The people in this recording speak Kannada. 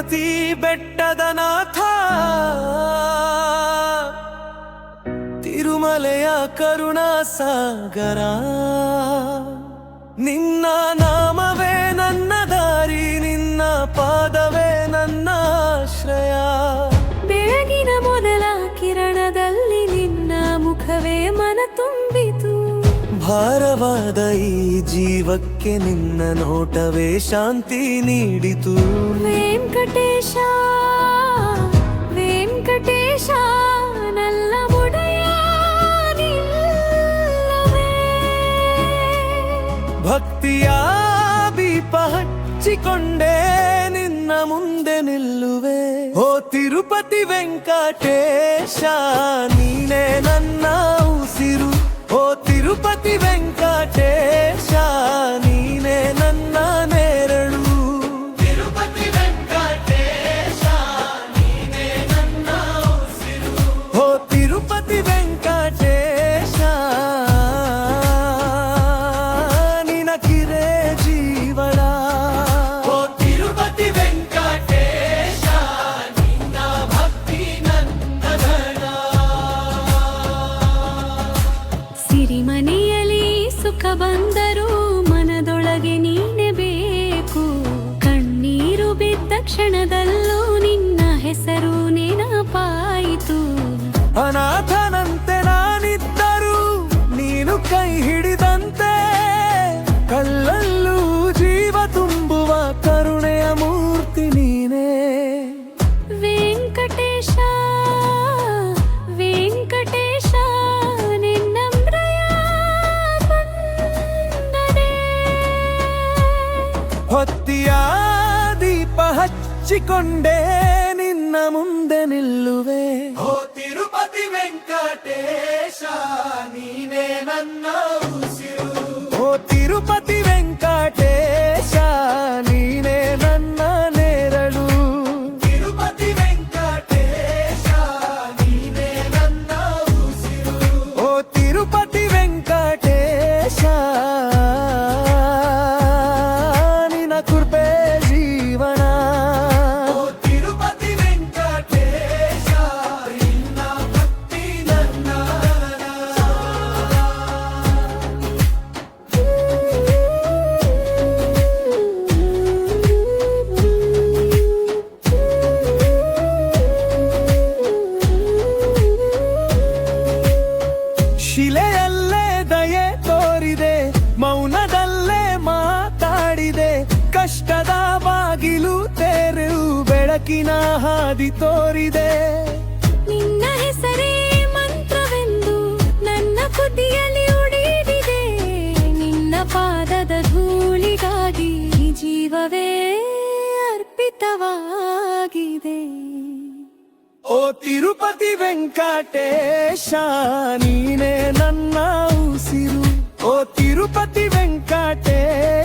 ತಿರುಪತಿ ಬೆಟ್ಟದ ನಾಥ, ತಿರುಮಲೆಯ ಕರುಣಾ ಸಾಗರ, ನಿನ್ನ ನಾಮವೇ ನನ್ನ ದಾರಿ, ನಿನ್ನ ಪಾದವೇ ನನ್ನ ಆಶ್ರಯ. ಬೆಳಗಿನ ಮೊದಲ ಕಿರಣದಲ್ಲಿ ನಿನ್ನ ಮುಖವೇ ಮನ ತುಂಬಿತು. ಭಾರವಾದ ಈ ಜೀವಕ್ಕೆ ನಿನ್ನ ನೋಟವೇ ಶಾಂತಿ ನೀಡಿತು. ವೆಂಕಟೇಶ ವೆಂಕಟೇಶ ನಲ್ಲ ಮುಡೆಯ ನಿಲ್ಲವೇ. ಭಕ್ತಿಯ ದೀಪ ಹಚ್ಚಿಕೊಂಡೇ ನಿನ್ನ ಮುಂದೆ ನಿಲ್ಲುವೆ. ಓ ತಿರುಪತಿ ವೆಂಕಟೇಶ ನೀನೇ ನನ್ನ ಉಸಿರು. ಓ ತಿರುಪತಿ ವೆಂಕಟೇಶ ನೀನೇ ನನ್ನ ನೆರಳು. ತಿರುಪತಿ ವೆಂಕಟೇಶ ನೀನೇ ನನ್ನ ಉಸಿರು. ಓ ತಿರುಪತಿ ವೆಂಕಟೇಶ ನಿನ ಕಿರೆ ಜೀವನ. ಓ ತಿರುಪತಿ ವೆಂಕಟೇಶ ನಿನ್ನ ಭಕ್ತಿ ನನ್ನ ಧನ. ಸಿರಿಮನೆಯಲ್ಲಿ ಸುಖ ಬಂದರೂ ಮನದೊಳಗೆ ನೀನೆ ಬೇಕು. ಕಣ್ಣೀರು ಬಿದ್ದ ಕ್ಷಣದಲ್ಲೂ ನಿನ್ನ ಹೆಸರು ನೆನಪಾಯಿತು. ಅನಾಥನಂತೆ ನಾನಿದ್ದರೂ ನೀನು ಕೈ ಹಿಡಿದಂತೆ, ಕಲ್ಲಲ್ಲೂ ಜೀವ ತುಂಬುವ ಕರುಣೆಯ ಮೂರ್ತಿ ನೀನೇ. ವೆಂಕಟೇಶ ವೆಂಕಟೇಶ ನಿನ್ನಂಬ್ರಯ ಕೊಂಡನೆ. ಹೊತ್ತಿಯ ದೀಪ ಹಚ್ಚಿಕೊಂಡೇ ನಿನ್ನ ಮುಂದೆ ನಿಲ್ಲುವೆ. ಓ ತಿರುಪತಿ ವೆಂಕಟೇಶ ನೀನೇ ನನ್ನ ಉಸಿರು. ಓ ತಿರುಪತಿ ವೆಂಕಟೇಶ ನೀನೇ ನನ್ನ ನೆರಳು. ತಿರುಪತಿ ವೆಂಕಟೇಶ ನೀನೇ ನನ್ನ ಉಸಿರು. ಓ ತಿರುಪತಿ ವೆಂಕಟೇಶ ನಿನ ಕೃಪೆ ಜೀವನ. ಓ ತಿರುಪತಿ ವೆಂಕಟೇಶ ನಿನ್ನ ಭಕ್ತಿ ನನ್ನ ಶಿಲೆಯಲ್ಲೇ ದಯೆ ತೋರಿದೆ, ಮೌನದಲ್ಲೇ ಮಾತಾಡಿದೆ. ಕಷ್ಟದ ಬಾಗಿಲು ತೆರೆದು ಬೆಳಕಿನ ಹಾದಿ ತೋರಿದೆ. ನಿನ್ನ ಹೆಸರೇ ಮಂತ್ರವೆಂದು ನನ್ನ ಕುದಿಯಲ್ಲಿ ಉಡಿದಿದೆ. ನಿನ್ನ ಪಾದದ ಧೂಳಿಗಾಗಿ ಜೀವವೇ ಅರ್ಪಿತವಾಗಿದೆ. ಓ ತಿರುಪತಿ ವೆಂಕಟೇಶ ನೀನೇ ನನ್ನ ಉಸಿರು. ಓ ತಿರುಪತಿ ವೆಂಕಟೇಶ